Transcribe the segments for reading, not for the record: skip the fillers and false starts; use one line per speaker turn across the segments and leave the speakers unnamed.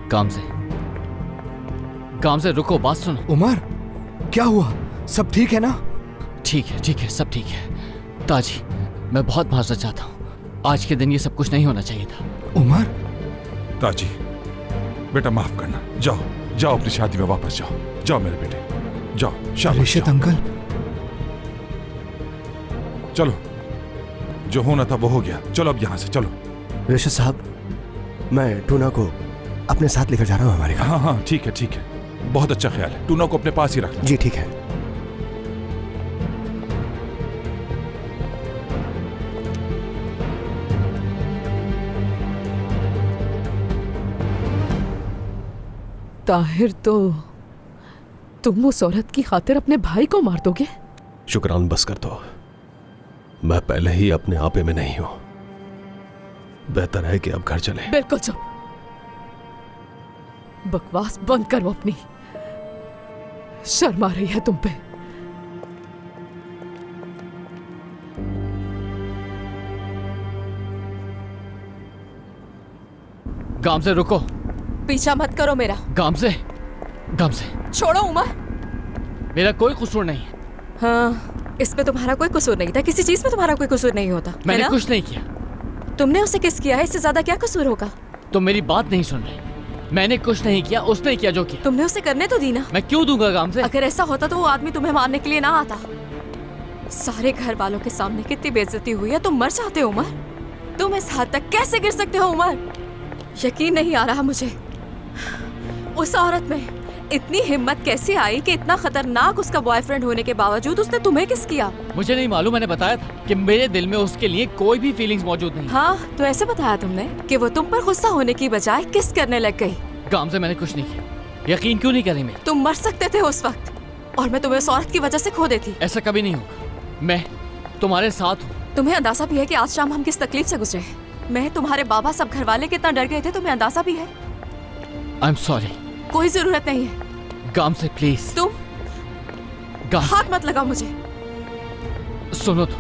गामजे रुको, बात सुनो।
उमर, क्या हुआ? सब ठीक है ना?
ठीक है, सब ठीक है। ताजी, मैं बहुत माजरत चाहता हूँ, आज के दिन ये सब कुछ नहीं होना चाहिए था।
उमर,
ताजी बेटा माफ करना, जाओ अपनी शादी में वापस जाओ मेरे बेटे, जाओ। शाबाश,
रिशित अंकल।
चलो, जो होना था वो हो गया, चलो अब यहाँ से चलो।
रिशित साहब, मैं टूना को अपने साथ लेकर जा रहा हूँ हमारे घर।
हाँ, ठीक है, बहुत अच्छा ख्याल है। टूना को अपने पास ही रखना।
जी ठीक है।
ताहिर, तो तुम उस औरत की खातिर अपने भाई को मार दोगे?
शुक्रान बस कर दो, मैं पहले ही अपने आपे में नहीं हूं। बेहतर है कि अब घर चले।
बिल्कुल चुप, बकवास बंद करो अपनी। शर्म आ रही है तुम पे।
गामजे रुको।
पीछा मत करो मेरा।
गामजे
छोड़ो उमर।
मेरा कोई कसूर नहीं है।
हाँ, इसमें तुम्हारा कोई कसूर नहीं था, किसी चीज में तुम्हारा कोई कसूर नहीं होता।
मैंने कुछ नहीं किया।
तुमने उसे किस किया है, इससे ज्यादा क्या कसूर होगा?
तुम मेरी बात नहीं सुन रहे। मैंने कुछ नहीं किया, उसने किया जो किया।
तुमने उसे करने तो दी ना।
मैं क्यों दूंगा गामजे?
अगर ऐसा होता तो वो आदमी तुम्हें मारने के लिए ना आता। सारे घर वालों के सामने कितनी बेइज्जती हुई है, तुम मर जाते हो उमर। तुम इस हद तक कैसे गिर सकते हो उमर? यकीन नहीं आ रहा मुझे। उस औरत में इतनी हिम्मत कैसे आई कि इतना खतरनाक उसका बॉयफ्रेंड होने के बावजूद उसने तुम्हें किस किया?
मुझे नहीं मालूम, मैंने बताया था कि मेरे दिल में उसके लिए कोई भी फीलिंग्स मौजूद नहीं।
हाँ, तो ऐसे बताया तुमने कि वो तुम पर गुस्सा होने की बजाय किस करने लग गई।
गामजे मैंने कुछ नहीं किया। यकीन क्यों नहीं करें? मैं
तुम मर सकते थे उस वक्त और मैं तुम्हें उस औरत की वजह से खो देती।
ऐसा कभी नहीं होगा, मैं तुम्हारे साथ हूँ।
तुम्हें अंदाजा भी है कि आज शाम हम किस तकलीफ से गुजरे हैं। मैं, तुम्हारे बाबा, सब घर वाले कितना डर गए थे, तुम्हें अंदाजा भी है?
I am sorry.
कोई जरूरत नहीं है।
गामजे प्लीज।
तुम हाथ मत लगाओ मुझे।
सुनो तो,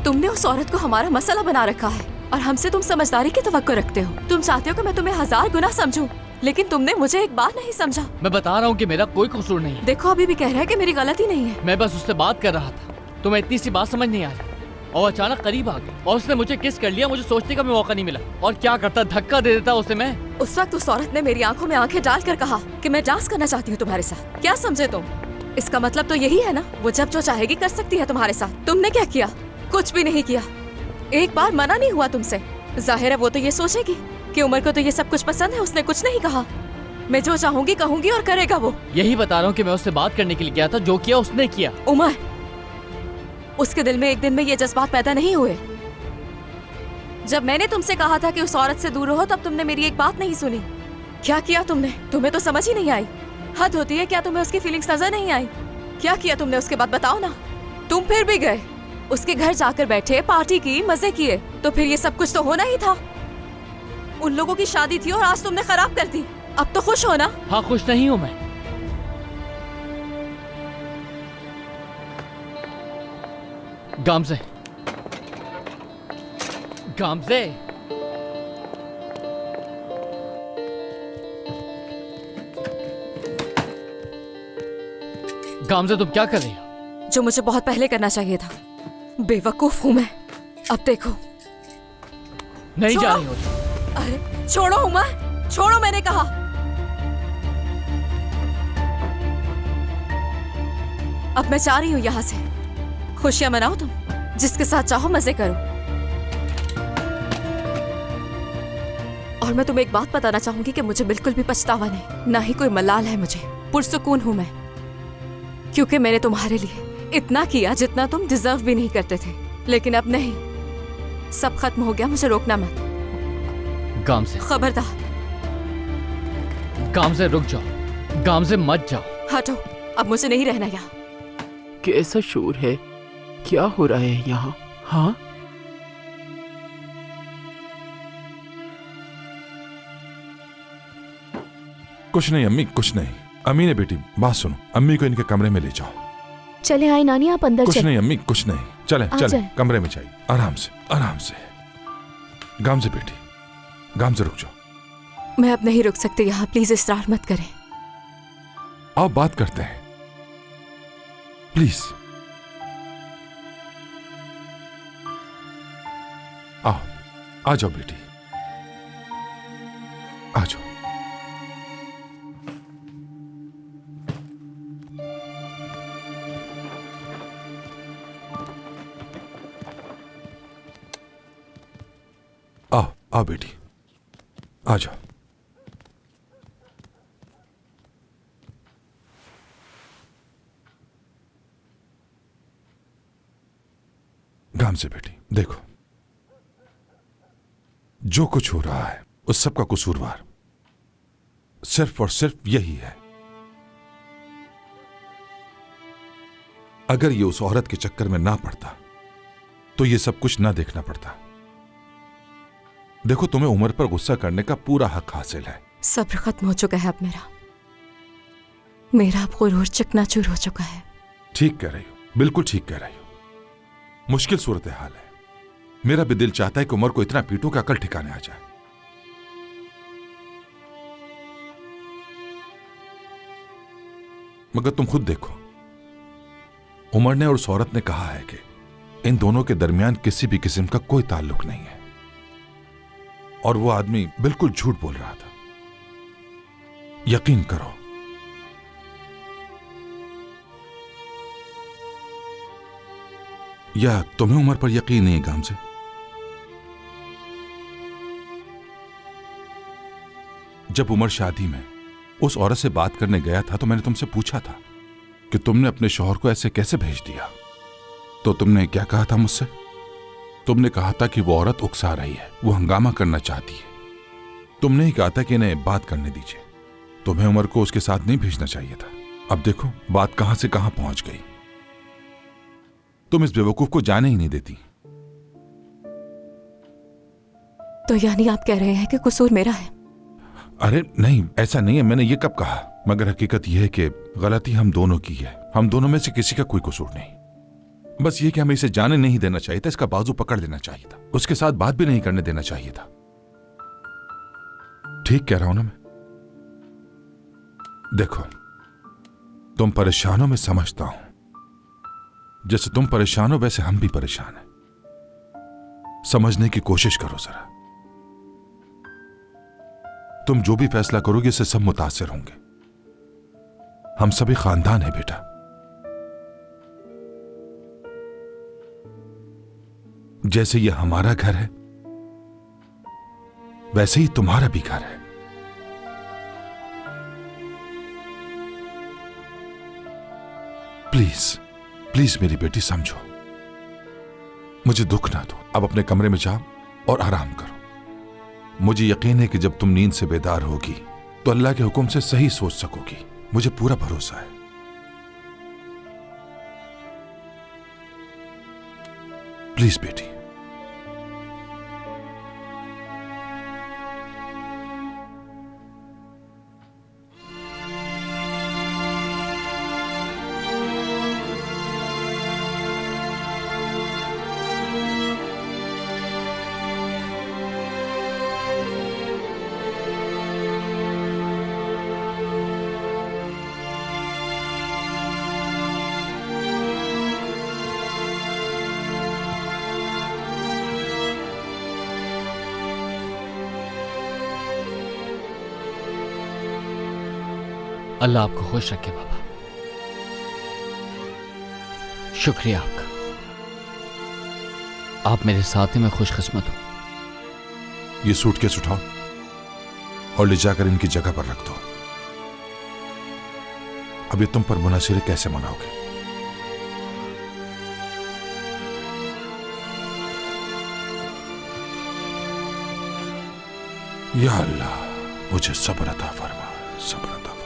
तुमने उस औरत को हमारा मसला बना रखा है और हमसे तुम समझदारी की तवक्को रखते हो। तुम चाहते हो कि मैं तुम्हें 1000 गुना समझूं, लेकिन तुमने मुझे एक बार नहीं समझा।
मैं बता रहा हूँ कि मेरा कोई कसूर नहीं है।
देखो, अभी भी कह रहा है कि मेरी गलती नहीं है।
मैं बस उससे बात कर रहा था, तुम्हें इतनी सी बात समझ नहीं आ रही और अचानक करीब आ गई और उसने मुझे किस कर लिया। मुझे सोचने का भी मौका नहीं मिला। और क्या करता, धक्का दे देता उसे मैं।
उस वक्त उस औरत ने मेरी आंखों में आंखें डालकर कहा कि मैं डांस करना चाहती हूँ तुम्हारे साथ। क्या समझे तुम? इसका मतलब तो यही है ना, वो जब जो चाहेगी कर सकती है तुम्हारे साथ। तुमने क्या किया? कुछ भी नहीं किया। एक बार मना नहीं हुआ तुमसे। जाहिर है वो तो ये सोचेगी कि उमर को तो ये सब कुछ पसंद है। उसने कुछ नहीं कहा। मैं जो चाहूंगी कहूंगी और करेगा वो।
यही बता रहा हूँ कि मैं उससे बात करने के लिए गया था, जो किया उसने किया।
उमर, उसके दिल में एक दिन में ये जज्बात पैदा नहीं हुए। जब मैंने तुमसे कहा था कि उस औरत से दूर रहो, तब तुमने मेरी एक बात नहीं सुनी। क्या किया तुमने? तुम्हें तो समझ ही नहीं आई। हद होती है, क्या तुम्हें उसकी फीलिंग्स नजर नहीं आई? क्या किया तुमने उसके बाद, बताओ ना। तुम फिर भी गए, उसके घर जाकर बैठे, पार्टी की, मजे किए। तो फिर ये सब कुछ तो होना ही था। उन लोगों की शादी थी और आज तुमने खराब कर दी। अब तो खुश हो ना?
हाँ, खुश नहीं हूँ मैं। गामजे, गामजे, गामजे तुम क्या कर रही हो?
जो मुझे बहुत पहले करना चाहिए था। बेवकूफ हूँ मैं। अब देखो।
नहीं जा रही हो?
अरे छोड़ो उमर, छोड़ो, मैंने कहा। अब मैं जा रही हूँ यहाँ से। खुशियां मनाओ तुम, जिसके साथ चाहो मजे करो। और मैं तुम्हें एक बात बताना चाहूंगी कि मुझे बिल्कुल भी पछतावा नहीं, ना ही कोई मलाल है मुझे। पुरसुकून हूं मैं, क्योंकि मैंने तुम्हारे लिए इतना किया जितना तुम डिजर्व भी नहीं करते थे। लेकिन अब नहीं, सब खत्म हो गया। मुझे रोकना मत।
गामजे,
खबरदार।
गामजे रुक जाओ। गामजे मत जाओ।
हटो, अब मुझे नहीं रहना यहाँ।
कैसा शोर है? क्या हो रहा है यहाँ? हाँ,
कुछ नहीं अम्मी, कुछ नहीं। अम्मी ने बेटी बात सुनो, अम्मी को इनके कमरे में ले जाओ।
चले आए नानी, आप अंदर
कुछ
चले।
नहीं अम्मी, कुछ नहीं। चले चले कमरे में जाइए, आराम से आराम से। गामजे बेटी, गामजे रुक जाओ।
मैं अब नहीं रुक सकती यहाँ, प्लीज इसरार मत करें।
आओ बात करते हैं, प्लीज आओ। आ जाओ बेटी, आ जाओ। आओ आओ बेटी, आ जाओ। गाम से बेटी, देखो जो कुछ हो रहा है उस सब का कसूरवार सिर्फ और सिर्फ यही है। अगर ये उस औरत के चक्कर में ना पड़ता तो ये सब कुछ ना देखना पड़ता। देखो, तुम्हें उमर पर गुस्सा करने का पूरा हक हासिल है।
सब्र खत्म हो चुका है अब मेरा अब गुरूर चकनाचूर हो चुका है।
ठीक कह रही हो, बिल्कुल ठीक कह रही हो। मुश्किल सूरत हाल है। मेरा भी दिल चाहता है कि उमर को इतना पीटूं कि अकल ठिकाने आ जाए। मगर तुम खुद देखो, उमर ने और उस औरत ने कहा है कि इन दोनों के दरमियान किसी भी किस्म का कोई ताल्लुक नहीं है, और वो आदमी बिल्कुल झूठ बोल रहा था। यकीन करो, या तुम्हें उमर पर यकीन नहीं है गाम से? जब उमर शादी में उस औरत से बात करने गया था तो मैंने तुमसे पूछा था कि तुमने अपने शौहर को ऐसे कैसे भेज दिया। तो तुमने क्या कहा था मुझसे? तुमने कहा था कि वो औरत उकसा रही है, वो हंगामा करना चाहती है। तुमने ही कहा था कि इन्हें बात करने दीजिए। तुम्हें उमर को उसके साथ नहीं भेजना चाहिए था। अब देखो बात कहां से कहां पहुंच गई। तुम इस बेवकूफ को जाने ही नहीं देती।
तो यानी आप कह रहे हैं कि कसूर मेरा है?
अरे नहीं, ऐसा नहीं है। मैंने ये कब कहा? मगर हकीकत यह है कि गलती हम दोनों की है। हम दोनों में से किसी का कोई कसूर नहीं। बस ये कि हमें इसे जाने नहीं देना चाहिए था, इसका बाजू पकड़ लेना चाहिए था, उसके साथ बात भी नहीं करने देना चाहिए था। ठीक कह रहा हूं ना मैं? देखो, तुम परेशान हो, मैं समझता हूं। जैसे तुम परेशान हो वैसे हम भी परेशान हैं। समझने की कोशिश करो जरा। तुम जो भी फैसला करोगे इससे सब मुतासिर होंगे। हम सभी खानदान है बेटा। जैसे ये हमारा घर है वैसे ही तुम्हारा भी घर है। प्लीज प्लीज मेरी बेटी समझो, मुझे दुख ना दो। अब अपने कमरे में जाओ और आराम करो। मुझे यकीन है कि जब तुम नींद से बेदार होगी तो अल्लाह के हुक्म से सही सोच सकोगी। मुझे पूरा भरोसा है। प्लीज बेटी।
अल्लाह आपको खुश रखे बाबा। शुक्रिया आपका। आप मेरे साथी में खुशकिस्मत हो।
ये सूटकेस उठाओ और ले जाकर इनकी जगह पर रख दो। अब ये तुम पर मुनासिर कैसे मनाओगे? या अल्लाह, मुझे सब्र अता फरमा, सब्र अता फरमा।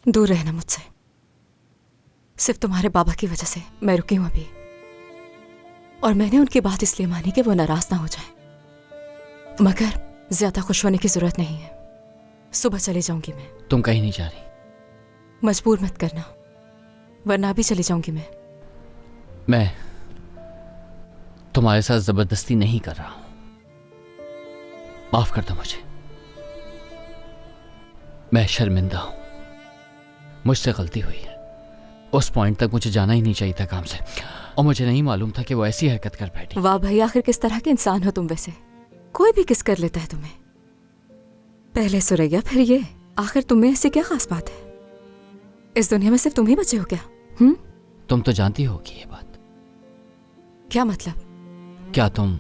दूर रहना मुझसे। सिर्फ तुम्हारे बाबा की वजह से मैं रुकी हूं अभी। और मैंने उनकी बात इसलिए मानी कि वो नाराज ना हो जाए। मगर ज्यादा खुश होने की जरूरत नहीं है। सुबह चले जाऊंगी मैं।
तुम कहीं नहीं जा रही।
मजबूर मत करना, वरना भी चली जाऊंगी
मैं तुम्हारे साथ जबरदस्ती नहीं कर रहा हूं। माफ कर दो मुझे, मैं शर्मिंदा हूं, मुझसे गलती हुई है। उस पॉइंट तक मुझे जाना ही नहीं चाहिए था काम से, और मुझे नहीं मालूम था कि वो ऐसी हरकत कर बैठी।
वाह भाई, आखिर किस तरह के इंसान हो तुम वैसे। कोई भी किस कर लेता है तुम्हें। पहले सुरैया फिर ये, आखिर तुम्हें ऐसी क्या खास बात है? इस दुनिया में सिर्फ तुम ही बचे हो क्या?
तुम तो जानती होगी ये बात।
क्या मतलब?
क्या तुम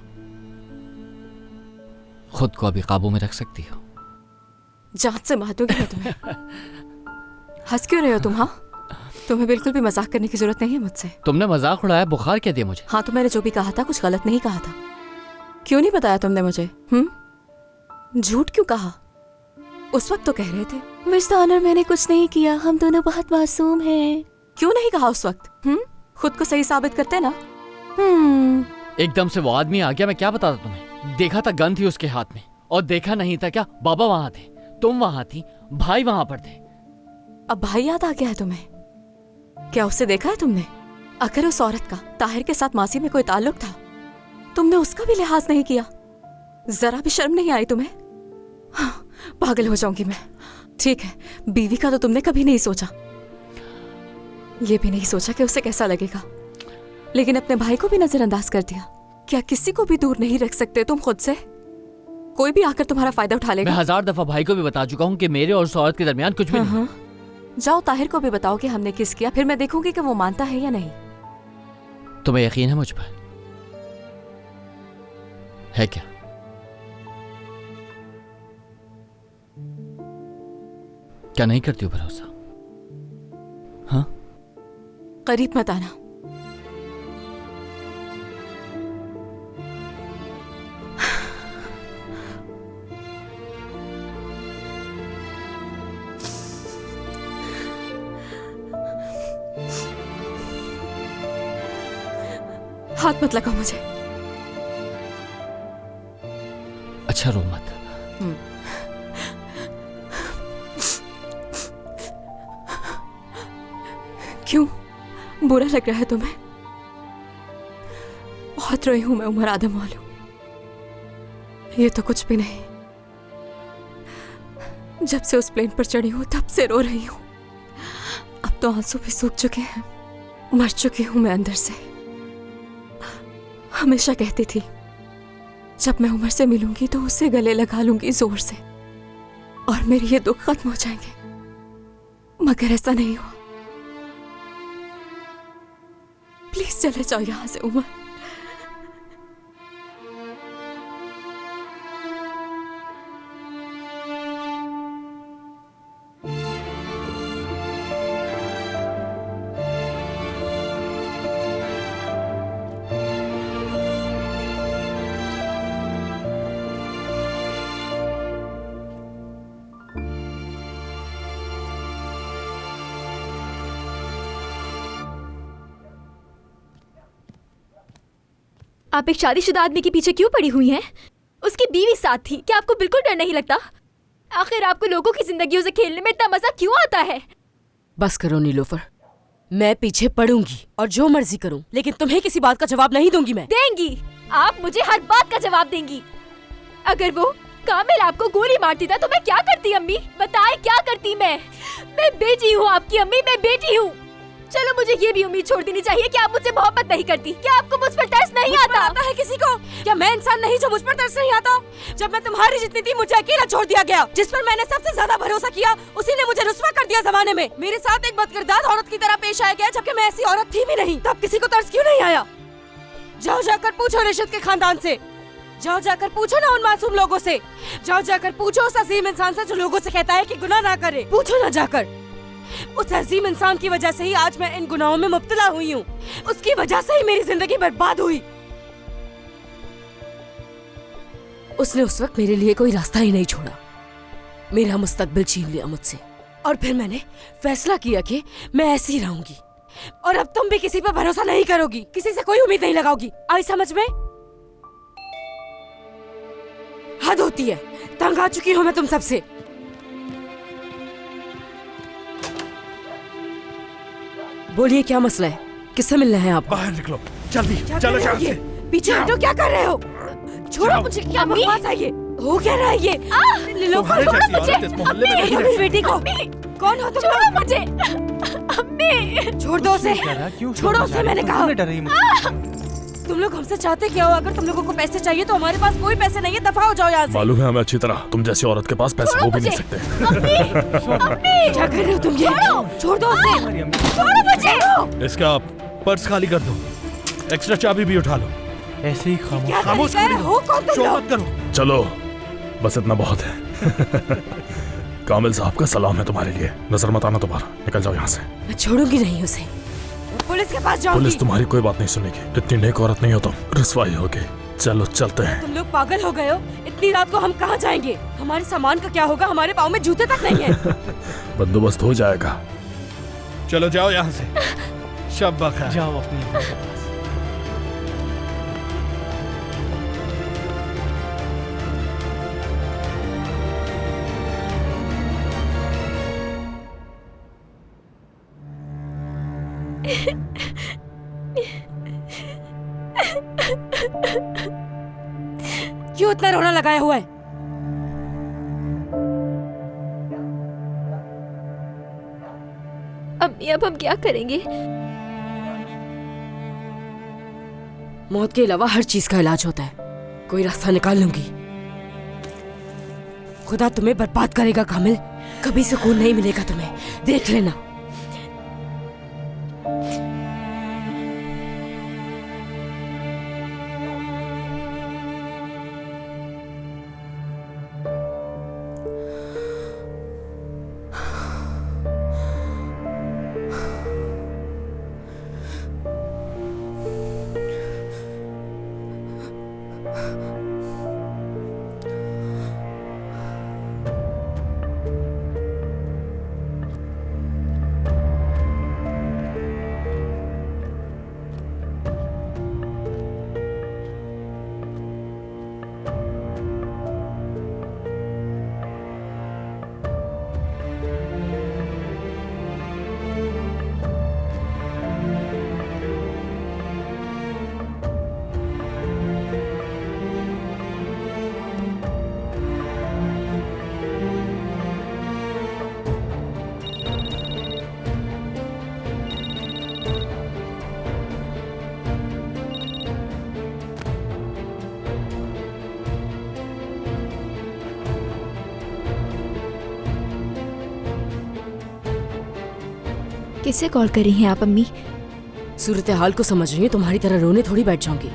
खुद को अभी काबू में रख सकती हो?
जान से मार दूंगी मैं तुम्हें। हंस क्यों रहे हो तुम? हाँ, तुम्हें बिल्कुल भी मजाक करने की जरूरत नहीं है मुझसे।
तुमने मजाक उड़ाया, बुखार क्या दिया मुझे?
हाँ, तो मैंने जो भी कहा था कुछ गलत नहीं कहा था। क्यों नहीं बताया तुमने मुझे? झूठ क्यों कहा? उस वक्त तो कह रहे थे मिस्टर ऑनर मैंने कुछ नहीं किया, हम दोनों बहुत मासूम हैं। क्यों नहीं कहा उस वक्त? खुद को सही साबित करते ना।
एकदम से वो आदमी आ गया, मैं क्या बताता तुम्हें। देखा था गन थी उसके हाथ में, और देखा नहीं था क्या बाबा वहां थे, तुम वहां थी, भाई वहां पर थे।
अब भाई याद आ गया है तुम्हें? क्या उससे देखा है तुमने? अगर उस औरत का ताहिर के साथ मासी में कोई ताल्लुक था, तुमने उसका भी लिहाज नहीं किया। जरा भी शर्म नहीं आई तुम्हें? पागल हो जाऊंगी मैं। ठीक है, बीवी का तो तुमने कभी नहीं सोचा, ये भी नहीं सोचा कि उसे कैसा लगेगा, लेकिन अपने भाई को भी नजरअंदाज कर दिया। क्या किसी को भी दूर नहीं रख सकते तुम खुद से? कोई भी आकर तुम्हारा फायदा उठा लेगा।
मैं 1000 दफा भाई को भी बता चुका हूँ कि मेरे और उस औरत के दरमियान कुछ भी नहीं।
जाओ ताहिर को भी बताओ कि हमने किस किया, फिर मैं देखूंगी कि वो मानता है या नहीं।
तुम्हें यकीन है मुझ पर? है क्या? क्या नहीं करती हो भरोसा? हाँ,
करीब मत आना। हाथ मत लगाओ मुझे।
अच्छा, रो मत।
क्यों, बुरा लग रहा है तुम्हें? बहुत रोई हूं मैं उमर आदम वालों। ये तो कुछ भी नहीं। जब से उस प्लेन पर चढ़ी हूं तब से रो रही हूं। अब तो आंसू भी सूख चुके हैं, मर चुकी हूं मैं अंदर से। हमेशा कहती थी जब मैं उमर से मिलूंगी तो उसे गले लगा लूंगी जोर से, और मेरे ये दुख खत्म हो जाएंगे, मगर ऐसा नहीं हुआ। प्लीज चले जाओ यहां से उमर।
आप एक शादीशुदा आदमी के पीछे क्यों पड़ी हुई हैं? उसकी बीवी साथ थी, क्या आपको बिल्कुल डर नहीं लगता? आखिर आपको लोगों की जिंदगियों से खेलने में इतना मजा क्यों आता है?
बस करो नीलोफर, मैं पीछे पड़ूंगी और जो मर्जी करूं, लेकिन तुम्हें किसी बात का जवाब नहीं दूंगी मैं।
देंगी, आप मुझे हर बात का जवाब देंगी। अगर वो कामिल आपको गोली मारती था तो मैं क्या करती अम्मी? बताए क्या करती मैं बेटी हूँ आपकी अम्मी, मैं बेटी हूँ। चलो मुझे ये भी उम्मीद छोड़ देनी चाहिए कि आप मुझसे मोहब्बत नहीं करती। क्या आपको मुझ पर तरस नहीं आता
है किसी को? क्या मैं इंसान नहीं जो मुझ पर तरस नहीं आता? जब मैं तुम्हारी जितनी थी मुझे अकेला छोड़ दिया गया। जिस पर मैंने सबसे ज्यादा भरोसा किया उसी ने मुझे रुस्वा कर दिया जमाने में। मेरे साथ एक बदकिरदार औरत की तरह पेश आया गया, जबकि मैं ऐसी औरत थी भी नहीं। तब किसी को तरस क्यों नहीं आया? जाओ जाकर पूछो रिशद के खानदान से, जाओ जाकर पूछो ना उन मासूम लोगों से, जाओ जाकर पूछो उस अजीम इंसान से जो लोगों से कहता है कि गुनाह ना करे। पूछो ना जाकर। उस अजीम इंसान की वजह से ही आज मैं इन गुनाहों में मुब्तला हुई हूँ। उसकी वजह से ही मेरी जिंदगी बर्बाद हुई। उसने उस वक्त मेरे लिए कोई रास्ता ही नहीं छोड़ा, मेरा मुस्तकबिल छीन लिया मुझसे, और फिर मैंने फैसला किया कि मैं ऐसी रहूंगी। और अब तुम भी किसी पर भरोसा नहीं करोगी, किसी से कोई उम्मीद नहीं लगाओगी। आई समझ में? हद होती है, तंग आ चुकी हूँ मैं तुम सबसे। बोलिए क्या मसला है, किससे मिलना है आप?
बाहर निकलो जल्दी,
क्या
चलो
कर रहे हो
यहाँ
ये?
से।
पीछे हटो, क्या कर रहे हो? छोड़ो मुझे, क्या बकवास है ये? हो क्या रहा है ये?
तुम्हारे जैसी औरत इस मोहल्ले में नहीं
छोड़ो
रह
मेरी बेटी को। कौन हो तुम? छोड़ो मुझे। छोड़ दो उसे, छोड़ो उसे, मैंने कहा। तुम लोग हमसे चाहते क्या हो? अगर तुम लोगों को पैसे चाहिए तो हमारे पास कोई पैसे नहीं है, दफा हो जाओ यहाँ से।
मालूम है हमें अच्छी तरह, तुम जैसी औरत के पास पैसे हो भी नहीं सकते।
क्या कर रहे हो तुम ये? छोड़ दो उसे, छोड़ो मुझे।
इसका पर्स खाली कर दो, एक्स्ट्रा चाबी भी उठा लो। ऐसे ही
क्या
खामोश
तरीका है? हो कौन तुम
शो
लोग?
मत करो।
चलो बस इतना बहुत है। कामिल साहब का सलाम है तुम्हारे लिए। नजर मत आना दोबारा, निकल जाओ यहाँ से।
मैं छोड़ूंगी नहीं उसे, पुलिस के पास जाऊंगी।
पुलिस तुम्हारी कोई बात नहीं सुनेगी, इतनी नेक औरत नहीं हो तुम, रसवाई होगी। चलो चलते हैं।
तुम लोग पागल हो गए हो? इतनी रात को हम कहाँ जाएंगे? हमारे सामान का क्या होगा? हमारे पाँव में जूते तक नहीं है।
बंदोबस्त हो जाएगा।
चलो जाओ यहाँ से, शब बखैर।
जाओ अपनी
क्यों इतना रोना लगाया हुआ है?
अम्मी अब हम क्या करेंगे?
मौत के अलावा हर चीज का इलाज होता है, कोई रास्ता निकाल लूंगी। खुदा तुम्हें बर्बाद करेगा कामिल, कभी सुकून नहीं मिलेगा तुम्हें, देख लेना।
किससे कॉल करी हैं आप अम्मी?
सूरत हाल को समझ रही हूँ, तुम्हारी तरह रोने थोड़ी बैठ जाऊंगी।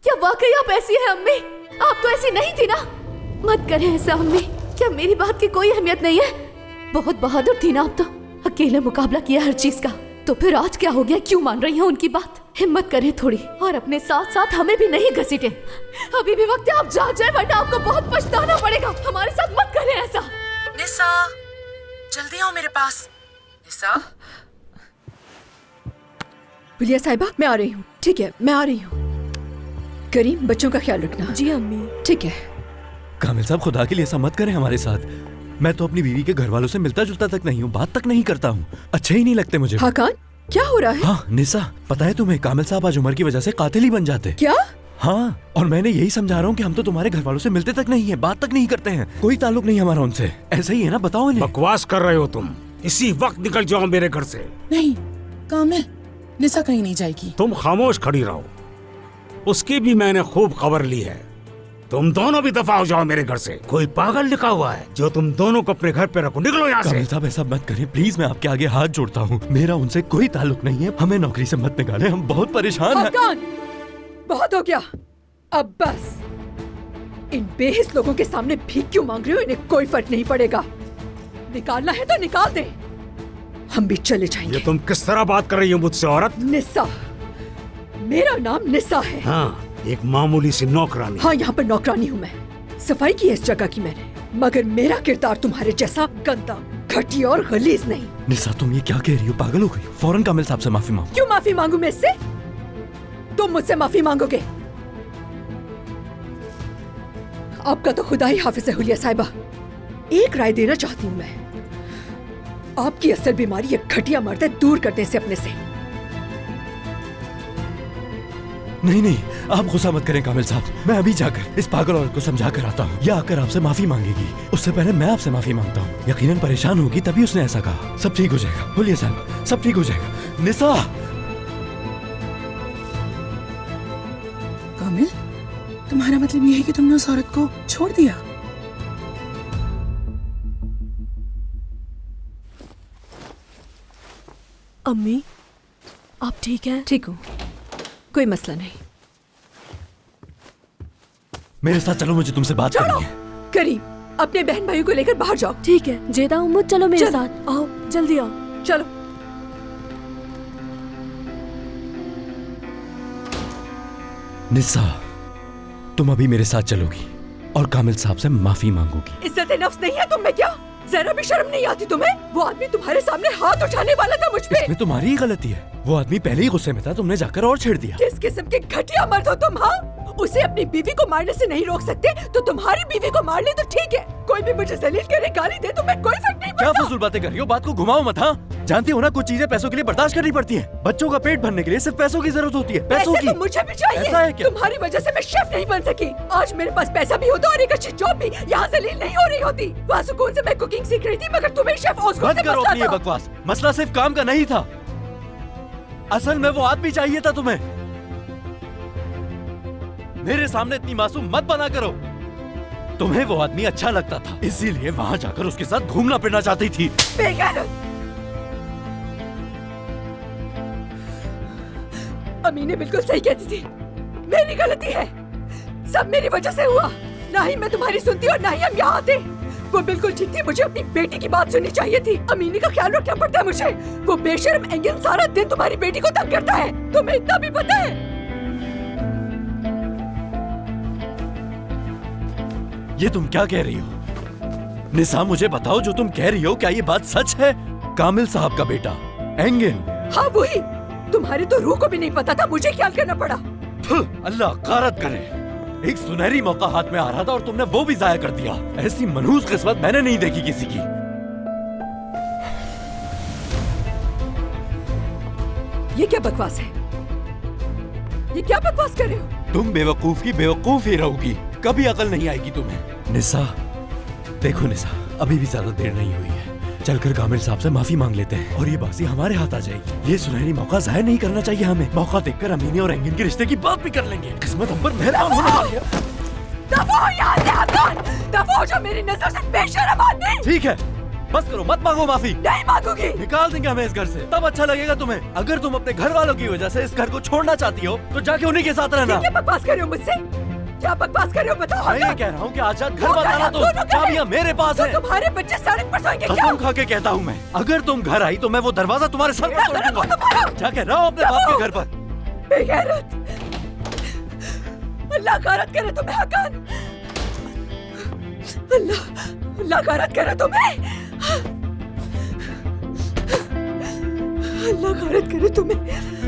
क्या वाकई आप ऐसी हैं अम्मी? आप तो ऐसी नहीं थी ना। मत करें ऐसा अम्मी, क्या मेरी बात की कोई अहमियत नहीं है? बहुत बहादुर थी ना आप तो, अकेले मुकाबला किया हर चीज का। तो फिर आज क्या हो गया, क्यों मान रही हैं उनकी बात? हिम्मत करें थोड़ी, और अपने साथ साथ हमें भी नहीं घसीटे। अभी भी वक्त है, आप जा जाए वरना आपको बहुत पछताना पड़ेगा। हमारे साथ मत करें ऐसा।
निसा, जल्दी आओ मेरे पास। निसा।
बिलिया साहिबा, मैं आ रही हूँ। ठीक है, मैं आ रही हूँ। करीम, बच्चों का ख्याल रखना।
जी अम्मी।
ठीक है।
कामिल साहब, खुदा के लिए ऐसा मत करें हमारे साथ। मैं तो अपनी बीवी के घर वालों से मिलता जुलता तक नहीं हूँ, बात तक नहीं करता हूँ, अच्छे ही नहीं लगते मुझे।
हाकान, क्या हो रहा है?
हाँ निसा, पता है तुम्हें, कामिल साहब आज उमर की वजह से कातिल ही बन जाते।
क्या?
हाँ, और मैंने यही समझा रहा हूँ कि हम तो तुम्हारे घर वालों से मिलते तक नहीं है, बात तक नहीं करते हैं, कोई ताल्लुक नहीं हमारा उनसे। ऐसा ही है ना, बताओ इन्हें।
बकवास कर रहे हो तुम, इसी वक्त निकल जाओ मेरे घर से।
नहीं कामिल, निसा कहीं नहीं जाएगी।
तुम खामोश खड़ी रहो, उसकी भी मैंने खूब खबर ली है। तुम दोनों भी दफा हो जाओ मेरे घर से। कोई पागल लिखा हुआ है जो तुम दोनों को अपने घर पे रखो। निकलो यहाँ से।
कामिल साहब ऐसा मत करें प्लीज, मैं आपके आगे हाथ जोड़ता हूँ, मेरा उनसे कोई ताल्लुक नहीं है, हमें नौकरी से मत निकालें, हम बहुत परेशान हैं।
हाकान, बहुत हो गया, अब बस। इन बेहिस लोगों के सामने भीख क्यों मांग रहे हो? इन्हें कोई फर्क नहीं पड़ेगा। निकालना है तो निकाल दे, हम भी चले जाएंगे।
ये तुम किस तरह बात कर रही हो मुझसे औरत?
निस्सा, मेरा नाम निस्सा है।
हाँ, एक मामूली सी नौकरानी।
हाँ, यहाँ पर नौकरानी हूँ मैं। सफाई की है इस जगह की मैंने, मगर मेरा किरदार तुम्हारे जैसा गंदा, घटिया और गलीज नहीं।
निस्सा, तुम ये क्या कह रही हो? पागल हो गई? फौरन कामिल साहब से माफी मांगो।
क्यों माफी मांगू मैं इससे? तुम मुझसे माफी मांगोगे? आपका तो खुदा ही हाफिज है हुलिया साहिबा। एक राय देना चाहती हूँ मैं, आपकी असल बीमारी ये घटिया मर्द है, दूर करने से अपने से।
नहीं नहीं, आप गुस्सा मत करें कामिल साहब। मैं अभी जाकर इस पागल औरत को समझा कर आता हूँ। या आकर आपसे माफी मांगेगी, उससे पहले मैं आपसे माफी मांगता हूँ। यकीनन परेशान होगी तभी उसने ऐसा कहा। सब ठीक हो जाएगा हुलिया साहब, सब ठीक हो जाएगा। निसा,
कामिल, तुम्हारा मतलब ये है कि तुमने उस औरत को छोड़ दिया?
अम्मी, आप ठीक हैं?
ठीक हूँ, कोई मसला नहीं।
मेरे साथ चलो, मुझे तुमसे बात करनी है।
करीम, अपने बहन भाइयों को लेकर बाहर जाओ।
ठीक है जेदा उम्मद, चलो मेरे साथ। आओ, जल्दी आओ।
चलो।
निसा, तुम अभी मेरे साथ चलोगी और कामिल साहब से माफी मांगोगी।
इज्जत नफ्स नहीं है तुम में क्या? जरा भी शर्म नहीं आती तुम्हें? वो आदमी तुम्हारे सामने हाथ उठाने वाला था मुझ पे।
इसमें तुम्हारी ही गलती है। वो आदमी पहले ही गुस्से में था, तुमने जाकर और छेड़ दिया।
किस किस्म के घटिया मर्द हो तुम? हाँ, उसे अपनी बीवी को मारने से नहीं रोक सकते तो तुम्हारी बीवी को मार ले तो ठीक है। कोई भी मुझे जलील करे, गाली दे तो मैं कोई फर्क नहीं पड़ता।
क्या फजूल बातें कर रही हो? बात को घुमाओ मत। हाँ, जानती हो ना, कुछ चीजें पैसों के लिए बर्दाश्त करनी पड़ती हैं। बच्चों का पेट भरने के लिए सिर्फ पैसों की जरूरत होती है। पैसों की
तो मुझे भी चाहिए।
ऐसा है क्या?
तुम्हारी वजह से मैं शेफ नहीं बन सकी। आज मेरे पास पैसा भी होता और एक अच्छी जॉब भी, यहाँ जलील नहीं हो रही होती। वहाँ सुकून से मैं कुकिंग सीख रही थी, मगर तुम्हें शेफ ओस्को से
करो
मसला
अपनी ये
था।
बकवास। मसला सिर्फ काम का नहीं था, असल में वो आदमी चाहिए था तुम्हें। मेरे सामने इतनी मासूम मत बना करो। तुम्हें वो आदमी अच्छा लगता था, इसीलिए वहां जाकर उसके साथ घूमना फिरना चाहती थी।
अम्मी ने बिल्कुल सही कहती थी, मेरी गलती है, सब मेरी वजह से हुआ। ना ही मैं तुम्हारी सुनती और ना ही हम यहाँ आते। वो बिल्कुल ठीक थी, मुझे अपनी बेटी की बात सुननी चाहिए थी। अमीनी का ख्याल रखना पड़ता है मुझे। वो बेशर्म एंगल सारा दिन तुम्हारी बेटी को तंग करता है, तुम्हें इतना भी पता है?
ये तुम क्या कह रही हो? निसा, मुझे बताओ, जो तुम कह रही हो क्या ये बात सच है? कामिल साहब का बेटा एंगिन?
हाँ वही। तुम्हारी तो रूह को भी नहीं पता था, मुझे ख्याल करना पड़ा।
अल्लाह गारत करे, एक सुनहरी मौका हाथ में आ रहा था और तुमने वो भी जाया कर दिया। ऐसी मनहूस किस्मत मैंने नहीं देखी किसी की।
ये क्या बकवास है? ये क्या बकवास कर रहे हो?
तुम बेवकूफ की बेवकूफ ही रहोगी, कभी अकल नहीं आएगी तुम्हें। निसा, देखो निसा, अभी भी ज्यादा देर नहीं हुई है। चलकर कामिल साहब से माफी मांग लेते हैं और ये बाजी हमारे हाथ आ जाएगी। ये सुनहरी मौका जाया नहीं करना चाहिए हमें। मौका देखकर अमीनी और एंगिन के रिश्ते की बात भी कर लेंगे। किस्मत हम पर मेहरबान होने वाली है।
दफा हो यहाँ से अदनान, दफा हो जाओ मेरी नजर से बेशर्म आदमी।
ठीक है, बस करो, मत मांगो माफी।
नहीं मांगूंगी।
निकाल देंगे हमें इस घर से, तब अच्छा लगेगा तुम्हें। अगर तुम अपने घर वालों की वजह से इस घर को छोड़ना चाहती हो तो जाके उन्हीं के साथ रहना।
क्या बकवास कर रहे हो मुझसे? क्या बकवास कर रहे हो बताओ?
मैं ये कह रहा हूँ कि आज रात घर मत आना, तो चाबियां मेरे पास हैं।
तुम्हारे बच्चे सड़क पर सोएंगे क्या?
कसम खा के कहता हूँ मैं, अगर तुम घर आई तो मैं वो दरवाजा तुम्हारे सर पर तोड़ दूंगा। जाके रहो अपने बाप के घर पर।
बेगैरत, अल्लाह गारत करे तुम्हें हकान। अल्लाह गारत करे तुम्हें। अल्लाह गारत करे तुम्हें।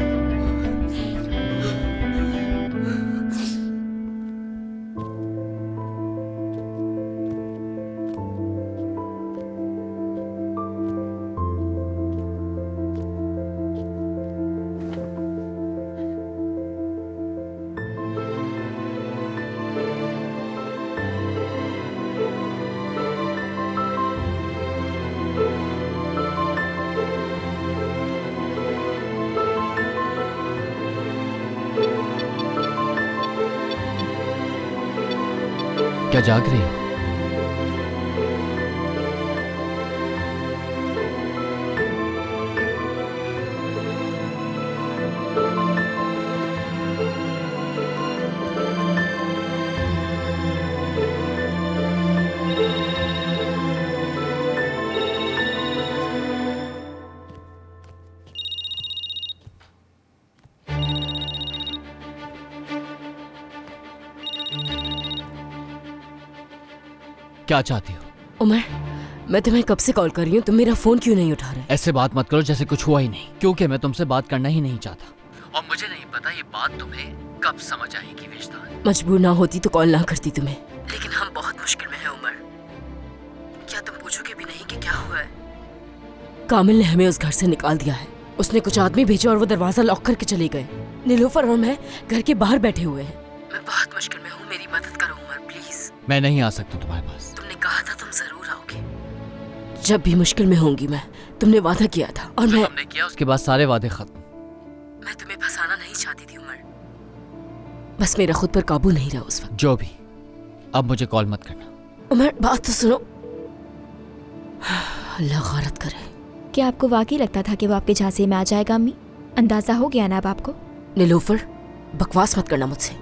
क्या जाग रही हो? क्या चाहती हो?
उमर, मैं तुम्हें कब से कॉल कर रही हूँ, तुम मेरा फोन क्यों नहीं उठा रहे?
ऐसे बात मत करो जैसे कुछ हुआ ही नहीं, क्योंकि मैं तुमसे बात करना ही नहीं चाहता और मुझे नहीं पता ये बात तुम्हें कब समझ आएगी विजदान।
मजबूर ना होती तो कॉल ना करती तुम्हें, लेकिन हम बहुत मुश्किल में हैं उमर। क्या तुम पूछोगे भी नहीं कि क्या हुआ है? कामिल ने हमें उस घर से निकाल दिया है। उसने कुछ आदमी भेजे और वो दरवाजा लॉक करके चले गए। नीलोफर और मैं घर के बाहर बैठे हुए हैं। मैं बहुत मुश्किल में हूँ, मेरी मदद करो उमर प्लीज।
मैं नहीं आ सकता तुम्हारे पास।
तुमने कहा था तुम जरूर आओगे। जब भी मुश्किल में होंगी मैं, तुमने वादा किया था और मैं
हमने किया उसके बाद सारे वादे खत्म।
मैं तुम्हें फंसाना नहीं चाहती थी उमर, बस मेरा खुद पर काबू नहीं रहा उस वक्त।
जो भी, अब मुझे कॉल मत करना।
उमर बात तो सुनो। अल्लाह गौरत करे।
क्या आपको वाकई लगता था कि वो आपके झांसे में आ जाएगा अम्मी? अंदाजा हो गया ना अब आपको?
नीलोफर, बकवास मत करना मुझसे।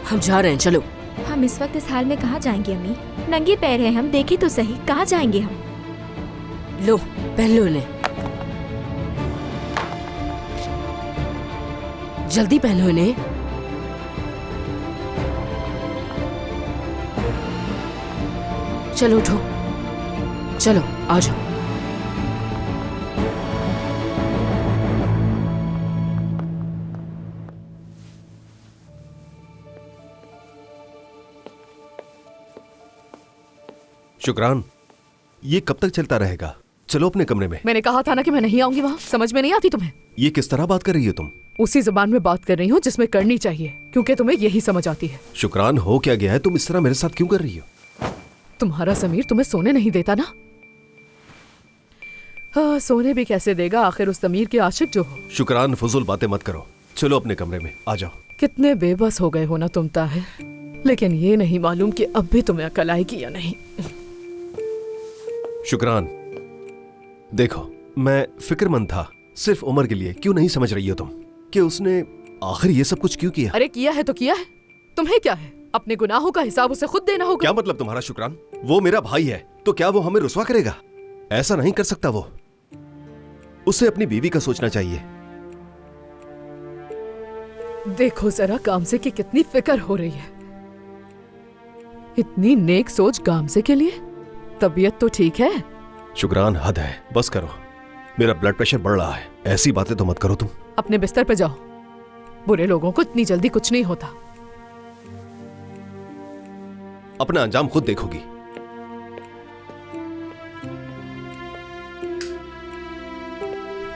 हम जा रहे हैं, चलो।
हम इस वक्त इस हाल में कहाँ जाएंगे अम्मी? नंगे पैर हैं हम, देखे तो सही, कहाँ जाएंगे हम?
लो पहन लो इन्हें, जल्दी पहनो इन्हें। चलो उठो, चलो आ जाओ।
शुक्रान, ये कब तक चलता रहेगा? चलो अपने कमरे में।
मैंने कहा था ना कि मैं नहीं आऊंगी वहाँ। समझ में नहीं आती तुम्हें?
ये किस तरह बात कर रही हो तुम?
उसी जुबान में बात कर रही हूँ जिसमें करनी चाहिए, क्योंकि तुम्हें यही समझ आती है।
शुक्रान, हो क्या गया है? तुम इस तरह मेरे साथ क्यों कर रही हो?
तुम्हारा समीर तुम्हें सोने नहीं देता ना? हाँ, सोने भी कैसे देगा आखिर उस समीर के आशिक जो हो।
शुक्रान, फजूल बातें मत करो, चलो अपने कमरे में आ जाओ।
कितने बेबस हो गए हो ना तुम ताहिर, लेकिन ये नहीं मालूम कि अब भी तुम्हें अकल आएगी या नहीं।
शुक्रान, देखो मैं फिक्रमंद था सिर्फ उमर के लिए। क्यों नहीं समझ रही हो तुम कि उसने आखिर ये सब कुछ क्यों किया?
अरे किया है तो किया है, तुम्हें क्या है? अपने गुनाहों का हिसाब उसे खुद देना होगा।
क्या मतलब तुम्हारा शुक्रान? वो मेरा भाई है, तो क्या वो हमें रुसवा करेगा? ऐसा नहीं कर सकता वो। उसे अपनी बीवी का सोचना चाहिए।
देखो जरा गामसे की कितनी फिक्र हो रही है। इतनी नेक सोच गामसे के लिए। तबीयत तो ठीक है?
शुक्रान, हद है, बस करो। मेरा ब्लड प्रेशर बढ़ रहा है। ऐसी बातें तो मत करो तुम।
अपने बिस्तर पे जाओ। बुरे लोगों को इतनी जल्दी कुछ नहीं होता।
अपना अंजाम खुद देखोगी।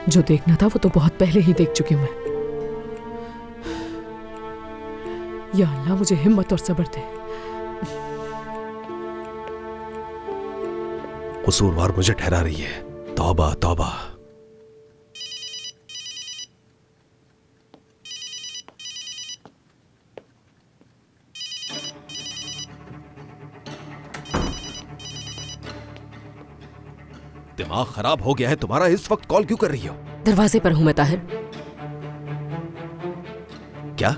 जो देखना था वो तो बहुत पहले ही देख चुकी हूं मैं। या अल्लाह मुझे हिम्मत और सब्र दे।
कसूरवार मुझे ठहरा रही है। तौबा तौबा। दिमाग खराब हो गया है तुम्हारा? इस वक्त कॉल क्यों कर रही हो?
दरवाजे पर हूं मैं ताहिर।
क्या?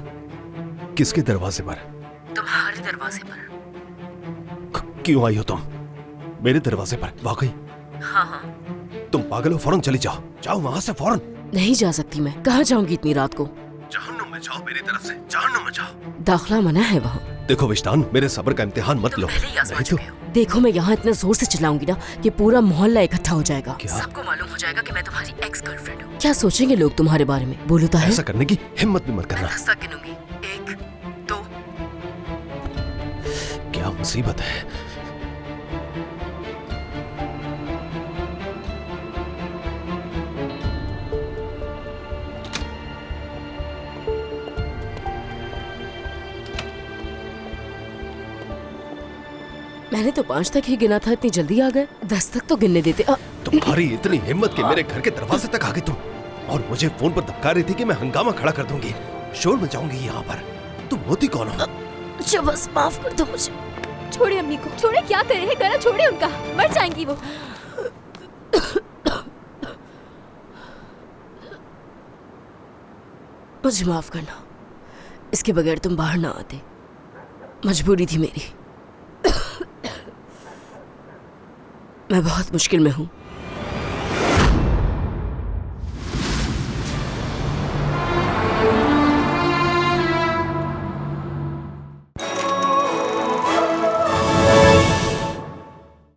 किसके दरवाजे पर?
तुम्हारे दरवाजे पर।
क्यों आई हो तुम मेरे दरवाजे पर? वाकई?
हाँ हाँ।
तुम पागल हो, फौरन चली जाओ। जाओ वहां से फौरन।
नहीं जा सकती मैं। कहाँ जाऊंगी इतनी रात को?
जहन्नुम में जाओ, मेरी तरफ से जहन्नुम में जाओ।
दाखिला मना है वहाँ।
देखो विजदान, मेरे सब्र का इम्तिहान मत लो। नहीं तो
देखो मैं यहाँ इतने जोर से चिल्लाऊंगी ना कि पूरा मोहल्ला इकट्ठा हो जाएगा।
क्या?
सबको मालूम हो जाएगा कि मैं तुम्हारी एक्स गर्लफ्रेंड हूँ। क्या सोचेंगे लोग तुम्हारे बारे में? बोलो ताहिर।
ऐसा करने की हिम्मत भी मत करना।
10 तक गिनूंगी। 1 2।
क्या मुसीबत है।
मैंने तो 5 तक ही गिना था, इतनी जल्दी आ गए? 10 तक तो गिनने देते।
तुम्हारी इतनी हिम्मत कि मेरे घर के दरवाजे तक आ गई तुम, और मुझे फोन पर धमका रही थी कि मैं हंगामा खड़ा कर दूंगी, शोर मचाऊंगी यहाँ पर। तुम होती कौन हो?
अच्छा बस माफ कर दो मुझे।
छोड़े अम्मी को। छोड़े, क्या करे है? गला छोड़े उनका, मर जाएंगी वो।
मुझे माफ करना, इसके बगैर तुम बाहर ना आते। मजबूरी थी मेरी। मैं बहुत मुश्किल में हूँ।